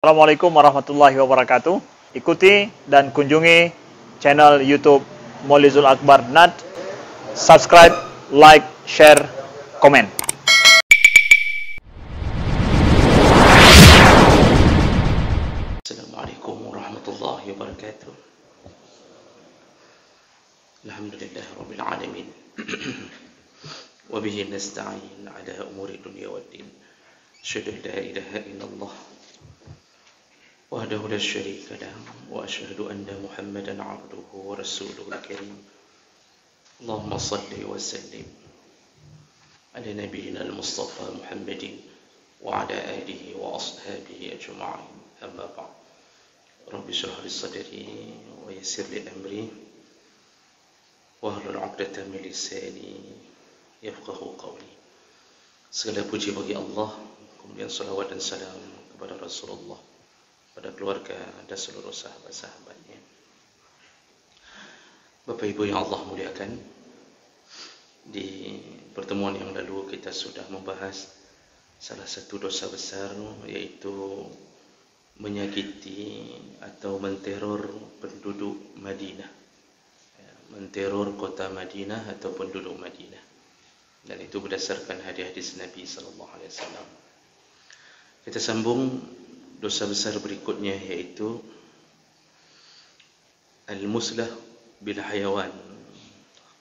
Assalamualaikum warahmatullahi wabarakatuh. Ikuti dan kunjungi channel YouTube Maulizul Akbar NAD. Subscribe, like, share, komen. Assalamualaikum warahmatullahi wabarakatuh. Alhamdulillahirabbil alamin. Wa bihi nasta'in 'ala umuri dunya waddin. Asyhadu an la ilaha illallah wahdahu la syarika lah wa asyhadu anna Muhammadan 'abduhu wa rasuluhul karim. Allahumma shalli wa sallim ala nabiyyina al-Mustafa Muhammadin wa ala alihi wa ashabihi ajma'in. Amma ba'd. Rabbi shrah li sadri wa yassir li amri wahlul 'uqdatam min lisani yafqahu qawli. Segala puji bagi Allah, kemudian salawat dan salam kepada Rasulullah, pada keluarga dan seluruh sahabat-sahabatnya. Bapak Ibu yang Allah muliakan, di pertemuan yang lalu kita sudah membahas salah satu dosa besar, yaitu menyakiti atau menteror penduduk Madinah, menteror kota Madinah atau penduduk Madinah. Dan itu berdasarkan hadis-hadis Nabi SAW. Kita sambung dosa besar berikutnya, yaitu al-muslah bil hayawan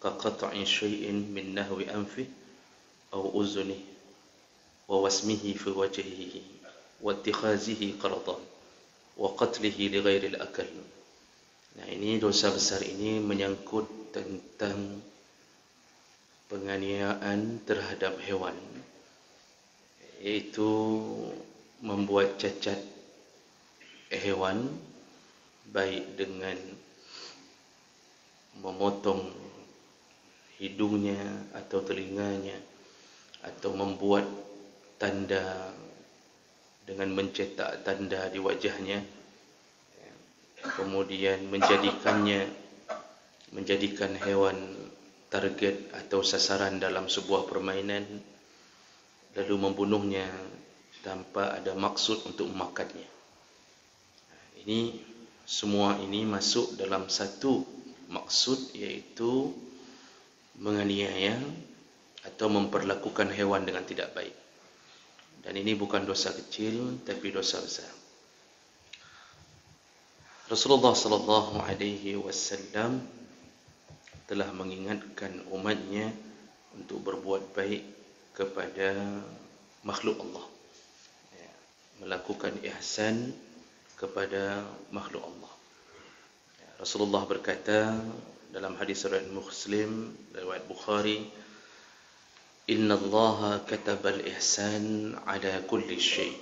ka qat'i syai'in min nahwi anfi aw uzni wa wasmihi fi wajhihi wa ittikhazihi qaradan wa qatlihi li ghairi al-akal. Nah, ini dosa besar ini menyangkut tentang penganiayaan terhadap hewan, yaitu membuat cacat hewan, baik dengan memotong hidungnya atau telinganya, atau membuat tanda dengan mencetak tanda di wajahnya, kemudian menjadikan hewan target atau sasaran dalam sebuah permainan, lalu membunuhnya tanpa ada maksud untuk memakannya. Ini semua ini masuk dalam satu maksud, yaitu menganiaya atau memperlakukan hewan dengan tidak baik. Dan ini bukan dosa kecil, tapi dosa besar. Rasulullah sallallahu alaihi wasallam telah mengingatkan umatnya untuk berbuat baik kepada makhluk Allah, melakukan ihsan kepada makhluk Allah. Rasulullah berkata dalam hadis riwayat Muslim, riwayat Bukhari, "Inna Allah kataba al-ihsan ala kulli syai'."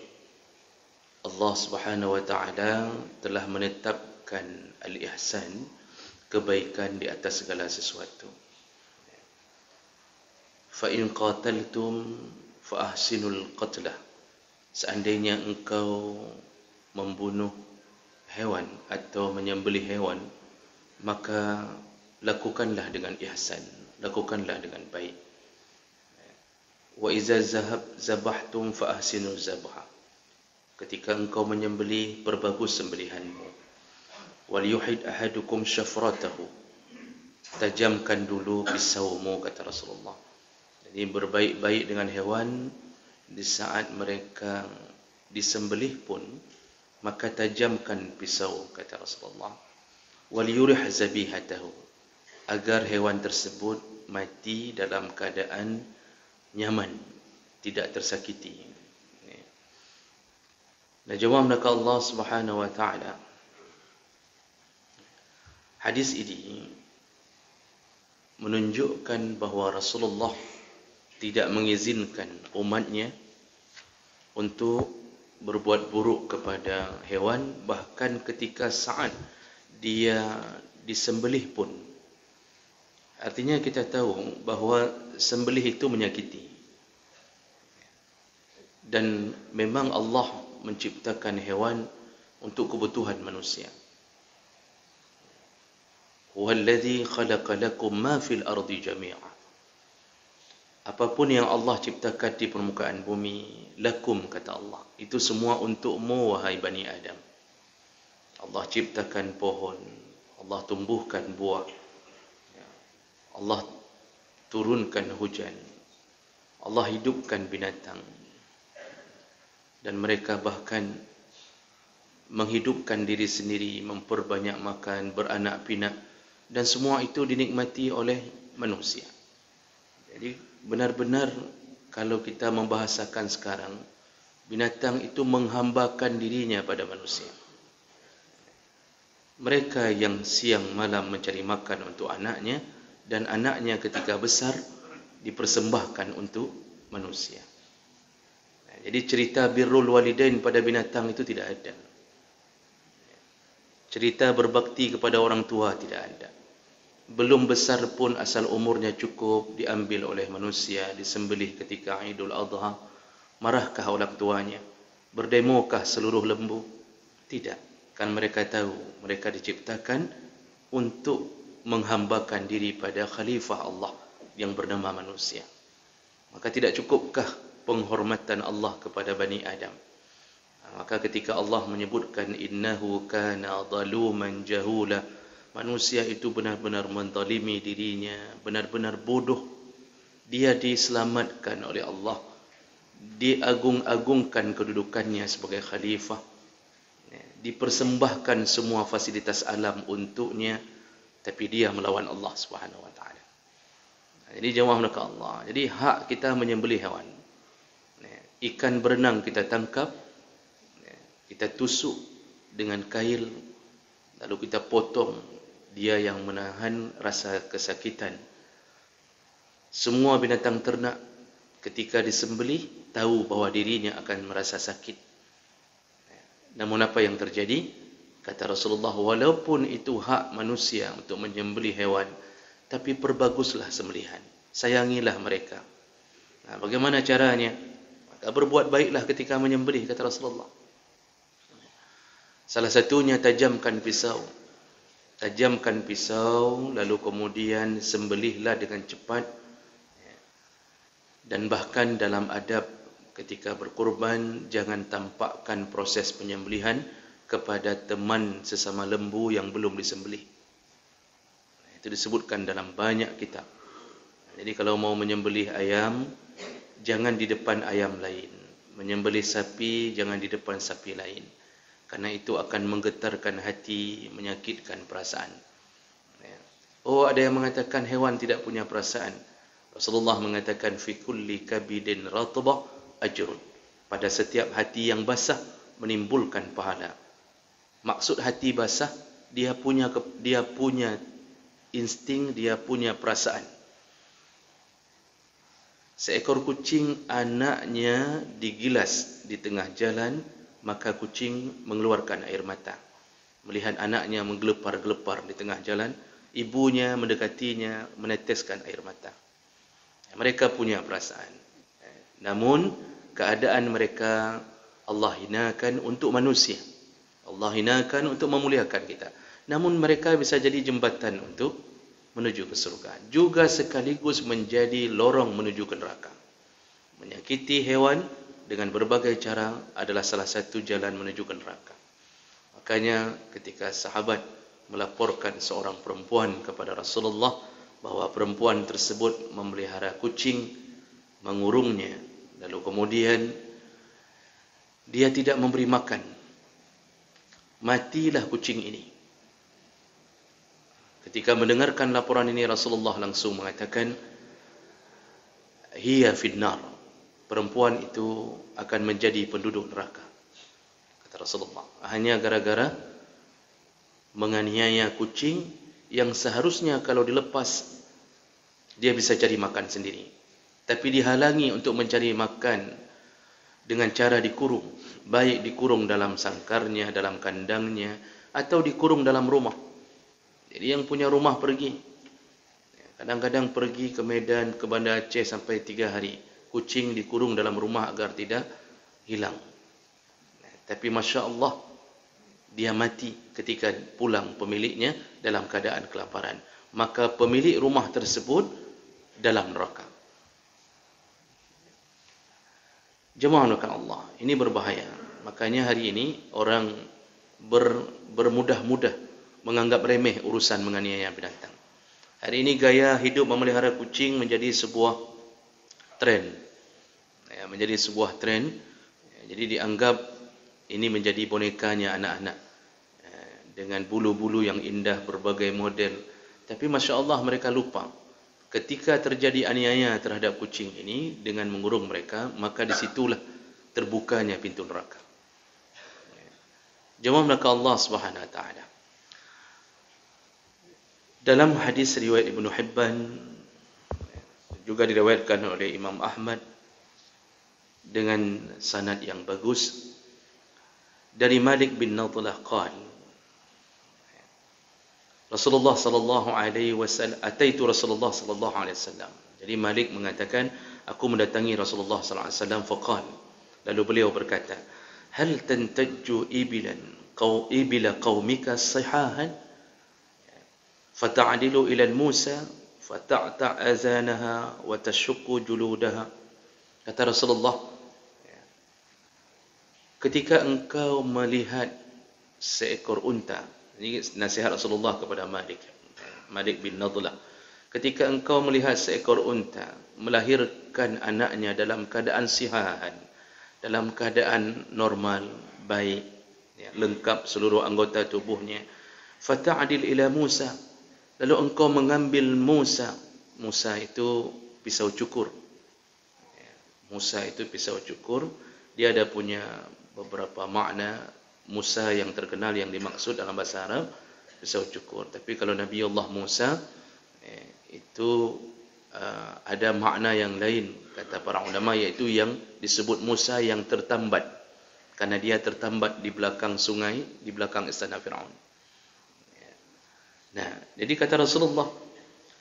Allah Subhanahu wa taala telah menetapkan al-ihsan, kebaikan di atas segala sesuatu. Fa in qataltum fa ahsinul qatlah. Seandainya engkau membunuh hewan atau menyembelih hewan, maka lakukanlah dengan ihsan, lakukanlah dengan baik. Wa iza zabahtum fa ahsinul zabha. Ketika engkau menyembelih, perbagus sembelihanmu. Wal yuhid ahadukum syafratahu. Tajamkan dulu pisaumu, kata Rasulullah. Jadi berbaik-baik dengan hewan di saat mereka disembelih pun, maka tajamkan pisau, kata Rasulullah. Wal yurih zabihatahu, agar hewan tersebut mati dalam keadaan nyaman, tidak tersakiti. Nah, jawab mereka Allah Subhanahu wa taala. Hadis ini menunjukkan bahawa Rasulullah tidak mengizinkan umatnya untuk berbuat buruk kepada hewan, bahkan ketika saat dia disembelih pun. Artinya kita tahu bahawa sembelih itu menyakiti, dan memang Allah menciptakan hewan untuk kebutuhan manusia. Huwallazi khalaqa lakum ma fil ardi jami'a. apapun yang Allah ciptakan di permukaan bumi, lakum, kata Allah, itu semua untukmu wahai Bani Adam. Allah ciptakan pohon, Allah tumbuhkan buah, Allah turunkan hujan, Allah hidupkan binatang, dan mereka bahkan menghidupkan diri sendiri, memperbanyak makan, beranak pinak, dan semua itu dinikmati oleh manusia. Jadi benar-benar kalau kita membahasakan sekarang, binatang itu menghambakan dirinya pada manusia. Mereka yang siang malam mencari makan untuk anaknya, dan anaknya ketika besar dipersembahkan untuk manusia. Jadi cerita birrul walidain pada binatang itu tidak ada. Cerita berbakti kepada orang tua tidak ada. Belum besar pun asal umurnya cukup diambil oleh manusia, disembelih ketika Idul Adha. Marahkah orang tuanya? Berdemokah seluruh lembu? Tidak. Kan mereka tahu mereka diciptakan untuk menghambakan diri pada khalifah Allah yang bernama manusia. Maka tidak cukupkah penghormatan Allah kepada Bani Adam? Maka ketika Allah menyebutkan innahu kana zaluman jahula, manusia itu benar-benar menzalimi dirinya, benar-benar bodoh. Dia diselamatkan oleh Allah, diagung-agungkan kedudukannya sebagai khalifah, dipersembahkan semua fasilitas alam untuknya, tapi dia melawan Allah Subhanahu wa taala. Jadi jemaah maka Allah, jadi hak kita menyembelih hewan. Ikan berenang kita tangkap, kita tusuk dengan kail, lalu kita potong, dia yang menahan rasa kesakitan. Semua binatang ternak ketika disembelih tahu bahawa dirinya akan merasa sakit. Namun apa yang terjadi? Kata Rasulullah, walaupun itu hak manusia untuk menyembelih hewan, tapi perbaguslah sembelihan, sayangilah mereka. Bagaimana caranya? Maka berbuat baiklah ketika menyembelih, kata Rasulullah. Salah satunya tajamkan pisau. Tajamkan pisau, lalu kemudian sembelihlah dengan cepat. Dan bahkan dalam adab ketika berkorban, jangan tampakkan proses penyembelihan kepada teman sesama lembu yang belum disembelih. Itu disebutkan dalam banyak kitab. Jadi kalau mau menyembelih ayam, jangan di depan ayam lain. Menyembelih sapi, jangan di depan sapi lain. Karena itu akan menggetarkan hati, menyakitkan perasaan. Oh, ada yang mengatakan hewan tidak punya perasaan. Rasulullah mengatakan fi kulli kabidin ratbah ajrun. Pada setiap hati yang basah menimbulkan pahala. Maksud hati basah, dia punya insting, dia punya perasaan. Seekor kucing anaknya digilas di tengah jalan, maka kucing mengeluarkan air mata. Melihat anaknya menggelepar-gelepar di tengah jalan, ibunya mendekatinya, meneteskan air mata. Mereka punya perasaan. Namun, keadaan mereka Allah hinakan untuk manusia. Allah hinakan untuk memuliakan kita. Namun mereka bisa jadi jembatan untuk menuju ke surga. Juga sekaligus menjadi lorong menuju ke neraka. Menyakiti hewan dengan berbagai cara adalah salah satu jalan menuju ke neraka. Makanya ketika sahabat melaporkan seorang perempuan kepada Rasulullah bahawa perempuan tersebut memelihara kucing, mengurungnya, lalu kemudian dia tidak memberi makan, matilah kucing ini. Ketika mendengarkan laporan ini, Rasulullah langsung mengatakan, hiya finnar, perempuan itu akan menjadi penduduk neraka. Kata Rasulullah, hanya gara-gara menganiaya kucing yang seharusnya kalau dilepas dia bisa cari makan sendiri, tapi dihalangi untuk mencari makan dengan cara dikurung, baik dikurung dalam sangkarnya, dalam kandangnya, atau dikurung dalam rumah. Jadi yang punya rumah pergi, kadang-kadang pergi ke Medan, ke Banda Aceh sampai 3 hari, kucing dikurung dalam rumah agar tidak hilang. Tapi Masya Allah, dia mati ketika pulang pemiliknya dalam keadaan kelaparan. Maka pemilik rumah tersebut dalam neraka. Jemaah Allah, ini berbahaya. Makanya hari ini orang bermudah-mudah menganggap remeh urusan menganiaya binatang. Hari ini gaya hidup memelihara kucing menjadi sebuah tren. Ya, menjadi sebuah tren. Ya, jadi dianggap ini menjadi bonekanya anak-anak. Ya, dengan bulu-bulu yang indah berbagai model. Tapi Masya Allah mereka lupa. Ketika terjadi aniaya terhadap kucing ini dengan mengurung mereka, maka disitulah terbukanya pintu neraka. Jemaah Allah Subhanahu wa taala. Dalam hadis riwayat Ibnu Hibban juga diriwayatkan oleh Imam Ahmad dengan sanad yang bagus dari Malik bin Nadlah qala Rasulullah sallallahu alaihi wasallam ataitu Rasulullah sallallahu alaihi wasallam. Jadi Malik mengatakan aku mendatangi Rasulullah sallallahu alaihi wasallam faqal. Lalu beliau berkata, "Hal tantajju ibila qaumika sihahan fata'dilu ila Musa fata'ta azanaha wa tashqu juludaha." Kata Rasulullah, ketika engkau melihat seekor unta, ini nasihat Rasulullah kepada Malik bin Nadlah. Ketika engkau melihat seekor unta melahirkan anaknya dalam keadaan sihahan, dalam keadaan normal, baik, ya, lengkap seluruh anggota tubuhnya, fata'dil ila Musa, lalu engkau mengambil Musa. Musa itu pisau cukur. Musa itu pisau cukur. Dia ada punya beberapa makna. Musa yang terkenal yang dimaksud dalam bahasa Arab pisau cukur. Tapi kalau Nabi Allah Musa itu ada makna yang lain kata para ulama, yaitu yang disebut Musa yang tertambat, karena dia tertambat di belakang sungai, di belakang istana Firaun. Nah, jadi kata Rasulullah,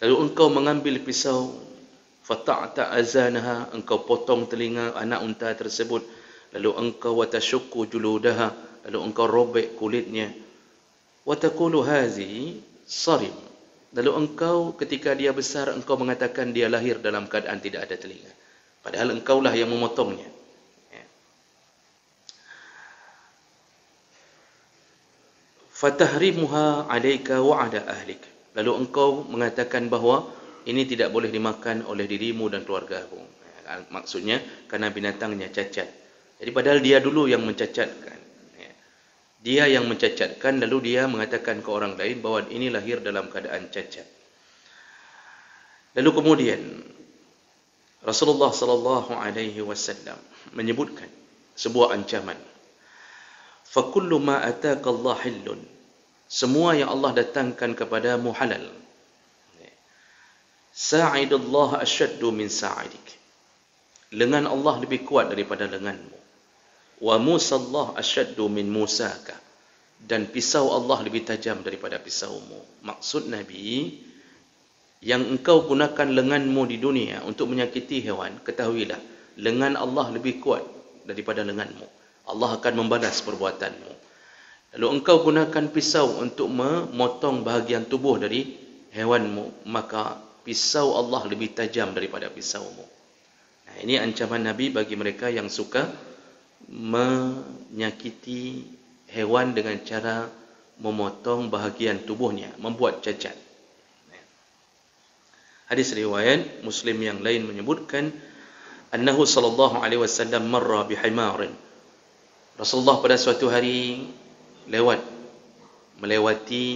lalu engkau mengambil pisau, fata'ta azanaha, engkau potong telinga anak unta tersebut, lalu engkau watashukku juludaha, lalu engkau robek kulitnya, wataqulu hazi sarim, lalu engkau ketika dia besar engkau mengatakan dia lahir dalam keadaan tidak ada telinga, padahal engkaulah yang memotongnya. Fatahrimuha alaika wa ala ahlik, lalu engkau mengatakan bahawa ini tidak boleh dimakan oleh dirimu dan keluargamu. Maksudnya karena binatangnya cacat. Jadi padahal dia dulu yang mencacatkan. Dia yang mencacatkan, lalu dia mengatakan ke orang lain bahawa ini lahir dalam keadaan cacat. Lalu kemudian Rasulullah sallallahu alaihi wasallam menyebutkan sebuah ancaman. Fa kullu ma ataka Allah halun, semua yang Allah datangkan kepadamu halal. Sa'idullah asyaddu min sa'idik, lengan Allah lebih kuat daripada lenganmu. Wa musallah asyaddu min musaka, dan pisau Allah lebih tajam daripada pisaumu. Maksud Nabi, yang engkau gunakan lenganmu di dunia untuk menyakiti hewan, ketahuilah lengan Allah lebih kuat daripada lenganmu. Allah akan membalas perbuatanmu. Lalu engkau gunakan pisau untuk memotong bahagian tubuh dari hewanmu, maka pisau Allah lebih tajam daripada pisaumu. Nah, ini ancaman Nabi bagi mereka yang suka menyakiti hewan dengan cara memotong bahagian tubuhnya, membuat cacat. Hadis riwayat Muslim yang lain menyebutkan annahu sallallahu alaihi wasallam marra bihimarin, Rasulullah pada suatu hari melewati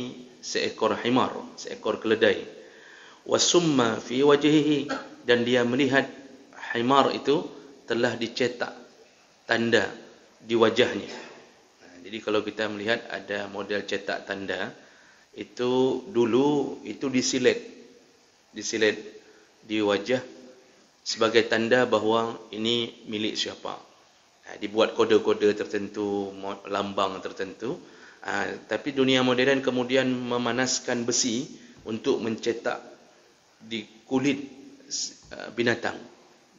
seekor himar, seekor keledai. Wasumma fi wajhihi, dan dia melihat himar itu telah dicetak tanda di wajahnya. Jadi kalau kita melihat ada model cetak tanda, itu dulu itu disilet di wajah sebagai tanda bahawa ini milik siapa. Dibuat kode-kode tertentu, lambang tertentu. Tapi dunia moden kemudian memanaskan besi untuk mencetak di kulit binatang.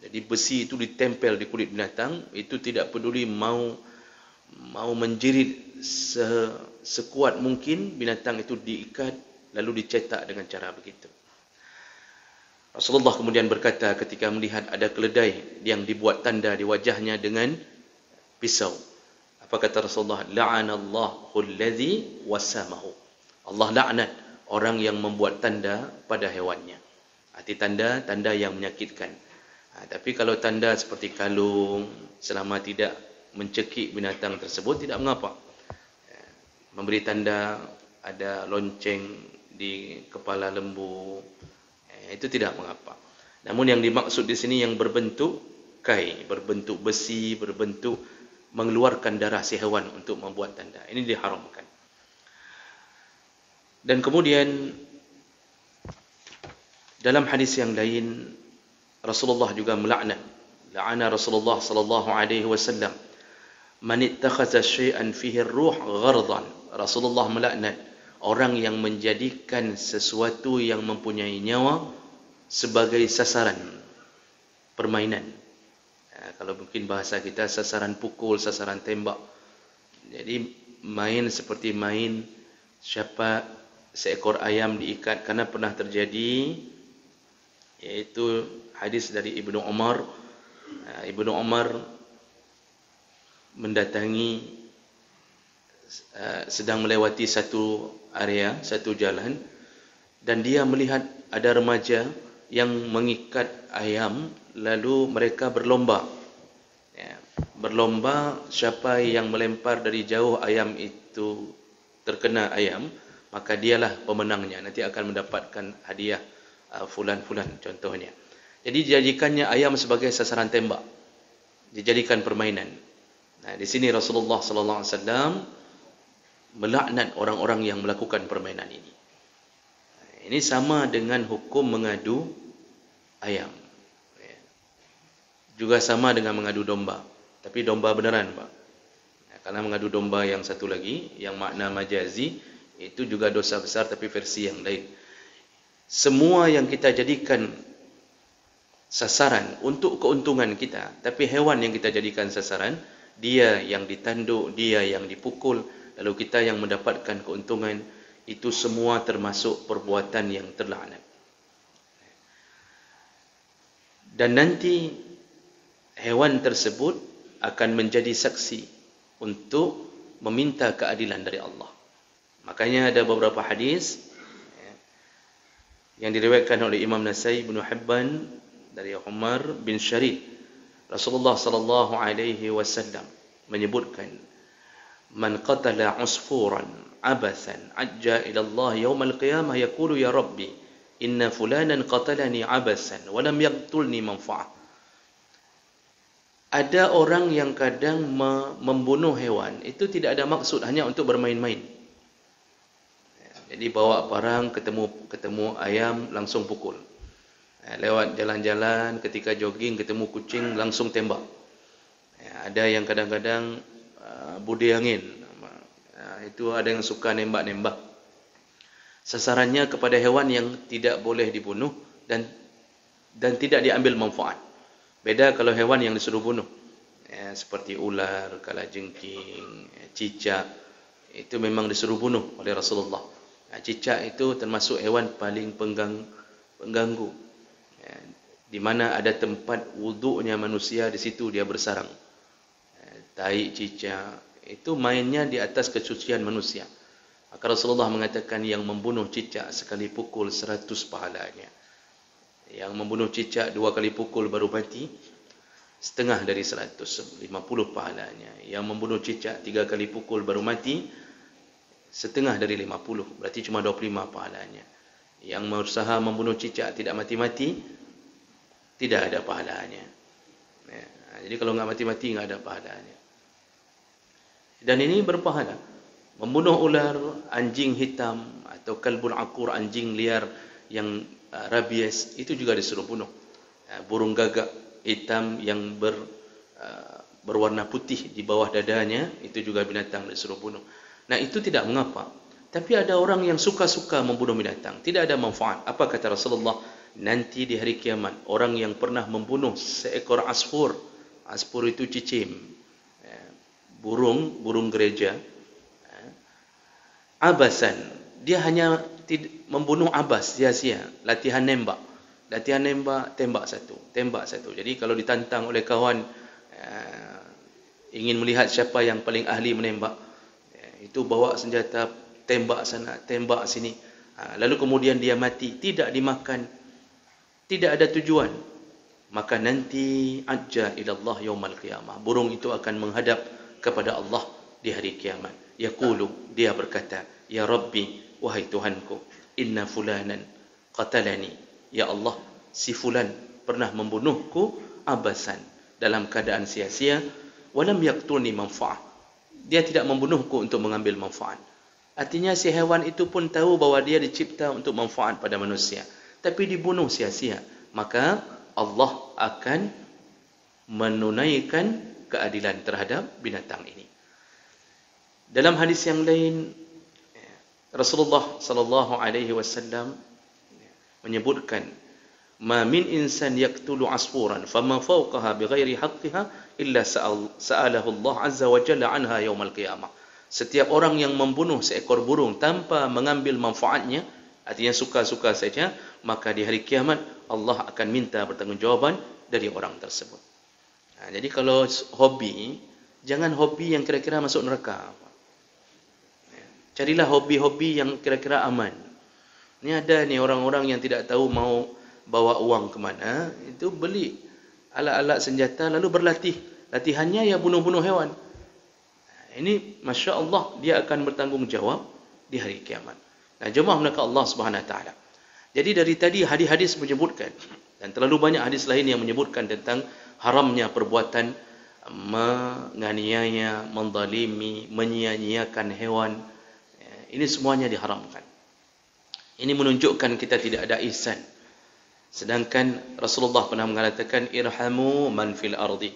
Jadi besi itu ditempel di kulit binatang, itu tidak peduli mau menjerit sekuat mungkin, binatang itu diikat lalu dicetak dengan cara begitu. Rasulullah kemudian berkata ketika melihat ada keledai yang dibuat tanda di wajahnya dengan pisau. Apa kata Rasulullah? La'anallahu alladhi wasamahu. Allah laknat orang yang membuat tanda pada hewannya. Arti tanda yang menyakitkan. Tapi kalau tanda seperti kalung, selama tidak mencekik binatang tersebut, tidak mengapa. Memberi tanda ada lonceng di kepala lembu, itu tidak mengapa. Namun yang dimaksud di sini yang berbentuk kai, berbentuk besi, berbentuk mengeluarkan darah si hewan untuk membuat tanda. Ini diharamkan. Dan kemudian dalam hadis yang lain Rasulullah juga melaknat. La'ana Rasulullah sallallahu alaihi wasallam man ittakhadha syai'an fihi ar-ruh ghardan. Rasulullah melaknat orang yang menjadikan sesuatu yang mempunyai nyawa sebagai sasaran permainan. Kalau mungkin bahasa kita sasaran pukul, sasaran tembak. Jadi main seperti main siapa seekor ayam diikat, karena pernah terjadi, yaitu hadis dari Ibnu Umar. Ibnu Umar mendatangi, sedang melewati satu area, satu jalan, dan dia melihat ada remaja yang mengikat ayam, lalu mereka berlomba. Berlomba siapa yang melempar dari jauh ayam itu terkena ayam, maka dialah pemenangnya. Nanti akan mendapatkan hadiah fulan-fulan contohnya. Jadi dijadikannya ayam sebagai sasaran tembak, dijadikan permainan. Nah, di sini Rasulullah sallallahu alaihi wasallam melaknat orang-orang yang melakukan permainan ini. Ini sama dengan hukum mengadu ayam. Juga sama dengan mengadu domba. Tapi domba beneran, Pak. Karena mengadu domba yang satu lagi, yang makna majazi, itu juga dosa besar tapi versi yang lain. Semua yang kita jadikan sasaran untuk keuntungan kita, tapi hewan yang kita jadikan sasaran, dia yang ditanduk, dia yang dipukul, lalu kita yang mendapatkan keuntungan, itu semua termasuk perbuatan yang terlaknat. Dan nanti hewan tersebut akan menjadi saksi untuk meminta keadilan dari Allah. Makanya ada beberapa hadis yang diriwayatkan oleh Imam Nasai, Ibnu Hibban dari Umar bin Syarid. Rasulullah sallallahu alaihi wasallam menyebutkan, man qatala usfuran abathan ajja ila Allah yaumal qiyamah yaqulu ya rabbi inna fulanan qatalani abathan wa lam yaqtulni manfa'ah. Ada orang yang kadang membunuh hewan, itu tidak ada maksud, hanya untuk bermain-main. Jadi bawa parang, ketemu ayam, langsung pukul. Lewat jalan-jalan, ketika jogging, ketemu kucing, langsung tembak. Ada yang kadang-kadang budi angin. Itu ada yang suka nembak-nembak. Sasarannya kepada hewan yang tidak boleh dibunuh dan tidak diambil manfaat. Beda kalau hewan yang disuruh bunuh, seperti ular, kalajengking, cicak, itu memang disuruh bunuh oleh Rasulullah. Cicak itu termasuk hewan paling pengganggu, di mana ada tempat wuduknya manusia, di situ dia bersarang. Tai cicak itu mainnya di atas kesucian manusia. Maka Rasulullah mengatakan yang membunuh cicak sekali pukul 100 pahalanya. Yang membunuh cicak 2 kali pukul baru mati, setengah dari 100, 50 pahalanya. Yang membunuh cicak 3 kali pukul baru mati, setengah dari 50, berarti cuma 25 pahalanya. Yang berusaha membunuh cicak tidak mati-mati, tidak ada pahalanya. Jadi kalau nggak mati-mati nggak ada pahalanya. Dan ini berpahala. Membunuh ular, anjing hitam atau kalbun akur, anjing liar yang rabies, itu juga disuruh bunuh. Burung gagak hitam yang berwarna putih di bawah dadanya, itu juga binatang disuruh bunuh. Nah, itu tidak mengapa. Tapi ada orang yang suka-suka membunuh binatang, tidak ada manfaat. Apa kata Rasulullah? Nanti di hari kiamat, orang yang pernah membunuh seekor asfur, asfur itu cicim, burung gereja, abasan, dia hanya membunuh abas, sia-sia, latihan nembak. Latihan nembak, tembak satu, tembak satu. Jadi kalau ditantang oleh kawan ingin melihat siapa yang paling ahli menembak, itu bawa senjata, tembak sana, tembak sini. Lalu kemudian dia mati, tidak dimakan, tidak ada tujuan. Maka nanti ajja ilallah yaumal qiyamah. Burung itu akan menghadap kepada Allah di hari kiamat. Yaqulu, dia berkata, ya Rabbi, wahai Tuhanku, inna fulanan qatalani. Ya Allah, si fulan pernah membunuhku abasan, dalam keadaan sia-sia. Walam yaqtulni manfa'ah. Dia tidak membunuhku untuk mengambil manfaat. Artinya si hewan itu pun tahu bahawa dia dicipta untuk manfaat pada manusia, tapi dibunuh sia-sia. Maka Allah akan menunaikan keadilan terhadap binatang ini. Dalam hadis yang lain, Rasulullah sallallahu alaihi wasallam menyebutkan, ma min insan yaqtulu asfuran fama fawqaha bighairi haqqiha illa sa'alahu Allah azza wa jalla anha yaumal qiyamah. Setiap orang yang membunuh seekor burung tanpa mengambil manfaatnya, artinya suka-suka saja, maka di hari kiamat Allah akan minta pertanggungjawaban dari orang tersebut. Jadi kalau hobi, jangan hobi yang kira-kira masuk neraka. Carilah hobi-hobi yang kira-kira aman. Ini ada nih orang-orang yang tidak tahu mau bawa uang ke mana, itu beli alat-alat senjata lalu berlatih. Latihannya ya bunuh-bunuh hewan. Ini Masya Allah, dia akan bertanggungjawab di hari kiamat. Nah, jemaah menakat Allah Subhanahu Wa Taala. Jadi dari tadi hadis-hadis menyebutkan, dan terlalu banyak hadis lain yang menyebutkan tentang haramnya perbuatan menganiaya, menzalimi, menyia-nyiakan hewan. Ini semuanya diharamkan. Ini menunjukkan kita tidak ada ihsan. Sedangkan Rasulullah pernah mengatakan, irhamu man fil ardi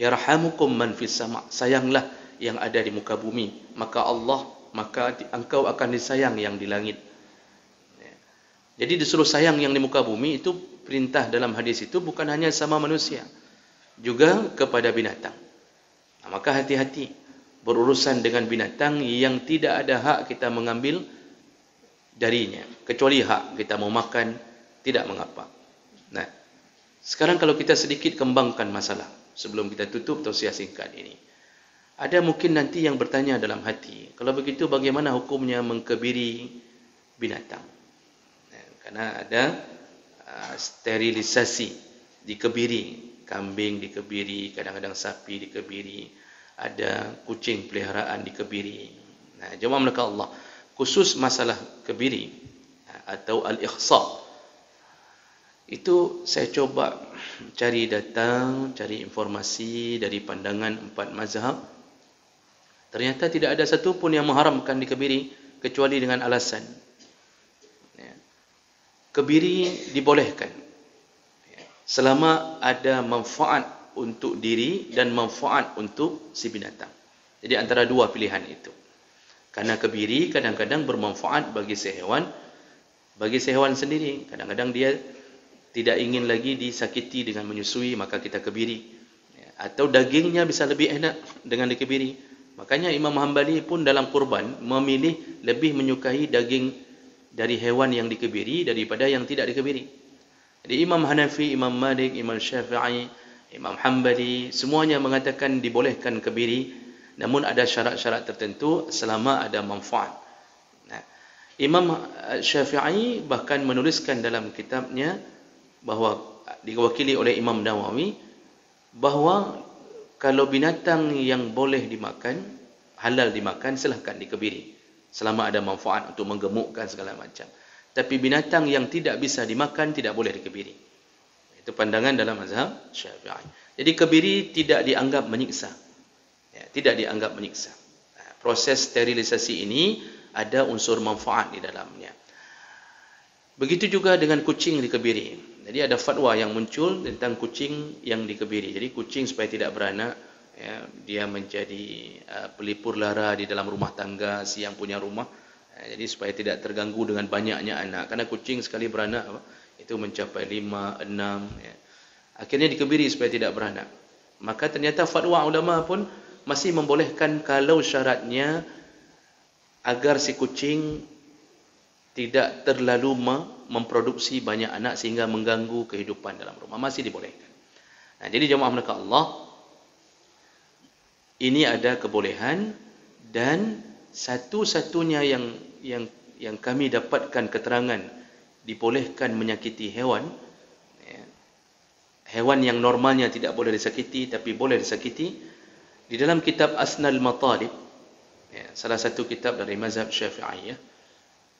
yarhamukum man fis sama. Sayanglah yang ada di muka bumi, maka engkau akan disayang yang di langit. Jadi disuruh sayang yang di muka bumi itu perintah dalam hadis itu bukan hanya sama manusia, juga kepada binatang. Maka hati-hati berurusan dengan binatang yang tidak ada hak kita mengambil darinya, kecuali hak kita mau makan, tidak mengapa. Nah, sekarang kalau kita sedikit kembangkan masalah sebelum kita tutup tausiah singkat ini. Ada mungkin nanti yang bertanya dalam hati, kalau begitu bagaimana hukumnya mengkebiri binatang? Karena ada sterilisasi, dikebiri, kambing dikebiri, kadang-kadang sapi dikebiri, ada kucing peliharaan dikebiri. Nah, jemaah menakat Allah, khusus masalah kebiri atau al-ikhsa, itu saya coba cari datang, cari informasi dari pandangan 4 mazhab. Ternyata tidak ada satu pun yang mengharamkan dikebiri kecuali dengan alasan kebiri dibolehkan selama ada manfaat untuk diri dan manfaat untuk si binatang. Jadi antara dua pilihan itu. Karena kebiri kadang-kadang bermanfaat bagi si hewan sendiri. Kadang-kadang dia tidak ingin lagi disakiti dengan menyusui, maka kita kebiri. Atau dagingnya bisa lebih enak dengan dikebiri. Makanya Imam Hambali pun dalam kurban memilih lebih menyukai daging dari hewan yang dikebiri daripada yang tidak dikebiri. Jadi Imam Hanafi, Imam Malik, Imam Syafi'i, Imam Hambali semuanya mengatakan dibolehkan kebiri, namun ada syarat-syarat tertentu selama ada manfaat. Nah, Imam Syafi'i bahkan menuliskan dalam kitabnya bahawa diwakili oleh Imam Nawawi bahawa kalau binatang yang boleh dimakan, halal dimakan, silahkan dikebiri selama ada manfaat untuk menggemukkan segala macam. Tapi binatang yang tidak bisa dimakan tidak boleh dikebiri. Itu pandangan dalam mazhab Syafi'i. Jadi kebiri tidak dianggap menyiksa. Tidak dianggap menyiksa. Proses sterilisasi ini ada unsur manfaat di dalamnya. Begitu juga dengan kucing dikebiri. Jadi ada fatwa yang muncul tentang kucing yang dikebiri. Jadi kucing supaya tidak beranak, dia menjadi pelipur lara di dalam rumah tangga si yang punya rumah. Jadi supaya tidak terganggu dengan banyaknya anak. Karena kucing sekali beranak itu mencapai 5, 6. Akhirnya dikebiri supaya tidak beranak. Maka ternyata fatwa ulama pun masih membolehkan kalau syaratnya agar si kucing tidak terlalu memproduksi banyak anak sehingga mengganggu kehidupan dalam rumah, masih dibolehkan. Nah, jadi jemaah melakukan Allah, ini ada kebolehan, dan satu-satunya yang kami dapatkan keterangan dibolehkan menyakiti hewan, hewan yang normalnya tidak boleh disakiti tapi boleh disakiti, di dalam kitab Asnal Matalib, salah satu kitab dari mazhab Syafi'iyah,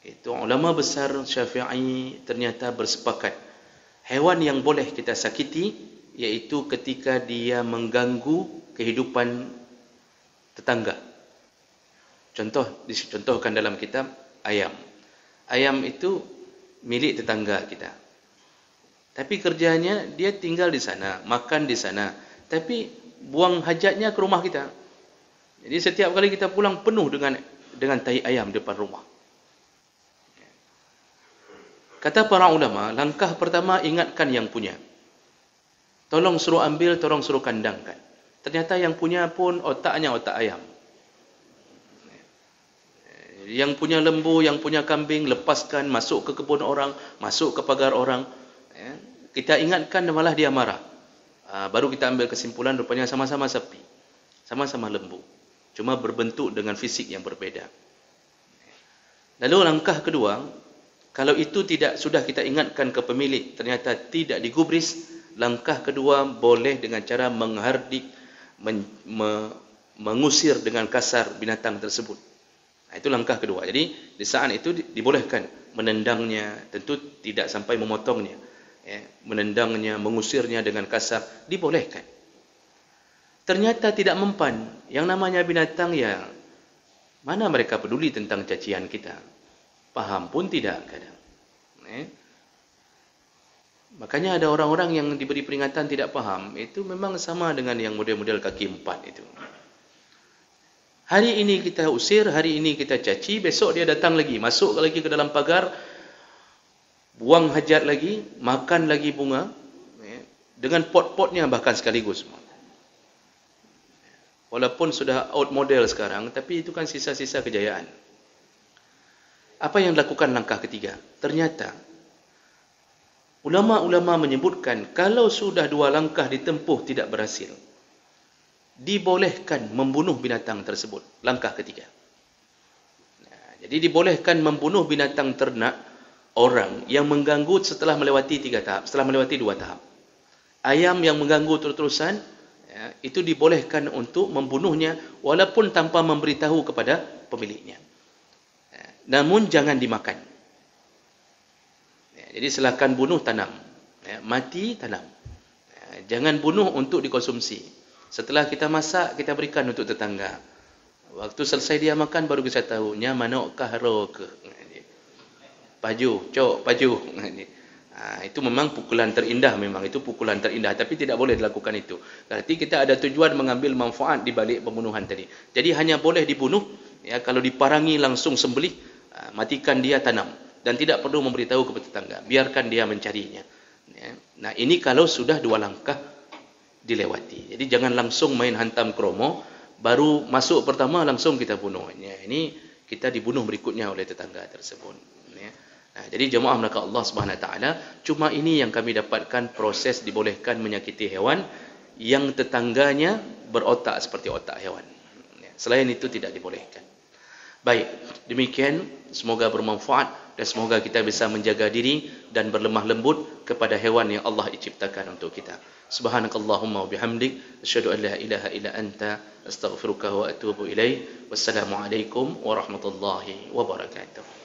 itu ulama besar Syafi'i ternyata bersepakat hewan yang boleh kita sakiti yaitu ketika dia mengganggu kehidupan tetangga. Contoh dicontohkan dalam kitab ayam. Ayam itu milik tetangga kita. Tapi kerjanya dia tinggal di sana, makan di sana, tapi buang hajatnya ke rumah kita. Jadi setiap kali kita pulang penuh dengan tai ayam depan rumah. Kata para ulama, langkah pertama ingatkan yang punya. Tolong suruh ambil, tolong suruh kandangkan. Ternyata yang punya pun otaknya otak ayam. Yang punya lembu, yang punya kambing, lepaskan, masuk ke kebun orang, masuk ke pagar orang. Kita ingatkan malah dia marah. Baru kita ambil kesimpulan rupanya sama-sama sapi, sama-sama lembu, cuma berbentuk dengan fisik yang berbeda. Lalu langkah kedua, kalau itu sudah kita ingatkan ke pemilik, ternyata tidak digubris, langkah kedua boleh dengan cara menghardik, mengusir dengan kasar binatang tersebut. Nah, itu langkah kedua. Jadi di saat itu dibolehkan menendangnya, tentu tidak sampai memotongnya, menendangnya, mengusirnya dengan kasar, dibolehkan. Ternyata tidak mempan. Yang namanya binatang, ya mana mereka peduli tentang cacian kita, paham pun tidak kadang. Makanya ada orang-orang yang diberi peringatan tidak paham, itu memang sama dengan yang model-model kaki empat itu. Hari ini kita usir, hari ini kita caci, besok dia datang lagi, masuk lagi ke dalam pagar, buang hajat lagi, makan lagi bunga, dengan pot-potnya bahkan sekaligus. Walaupun sudah out model sekarang, tapi itu kan sisa-sisa kejayaan. Apa yang dilakukan langkah ketiga? Ternyata ulama-ulama menyebutkan kalau sudah dua langkah ditempuh tidak berhasil, dibolehkan membunuh binatang tersebut. Langkah ketiga. Jadi dibolehkan membunuh binatang ternak orang yang mengganggu setelah melewati 3 tahap, setelah melewati 2 tahap. Ayam yang mengganggu terus-terusan, itu dibolehkan untuk membunuhnya walaupun tanpa memberitahu kepada pemiliknya. Namun jangan dimakan. Jadi silakan bunuh, tanam. Mati, tanam. Jangan bunuh untuk dikonsumsi. Setelah kita masak, kita berikan untuk tetangga. Waktu selesai dia makan, baru kita tahu, nya manok kah ro ke. Paju, cok, paju. Itu memang pukulan terindah, memang itu pukulan terindah. Tapi tidak boleh dilakukan itu. Berarti kita ada tujuan mengambil manfaat di balik pembunuhan tadi. Jadi hanya boleh dibunuh, kalau diparangi langsung sembelih, matikan dia, tanam. Dan tidak perlu memberitahu kepada tetangga. Biarkan dia mencarinya. Nah, ini kalau sudah 2 langkah dilewati. Jadi jangan langsung main hantam kromo, baru masuk pertama langsung kita bunuh. Ini kita dibunuh berikutnya oleh tetangga tersebut. Nah, jadi jemaah melakukan Allah Subhanahu Wa Taala, cuma ini yang kami dapatkan proses dibolehkan menyakiti hewan yang tetangganya berotak seperti otak hewan. Selain itu tidak dibolehkan. Baik, demikian, semoga bermanfaat dan semoga kita bisa menjaga diri dan berlemah lembut kepada hewan yang Allah ciptakan untuk kita. Subhanakallahumma wa bihamdik, asyhadu an la ilaha illa anta, astaghfiruka wa atubu ilaik. Wassalamualaikum warahmatullahi wabarakatuh.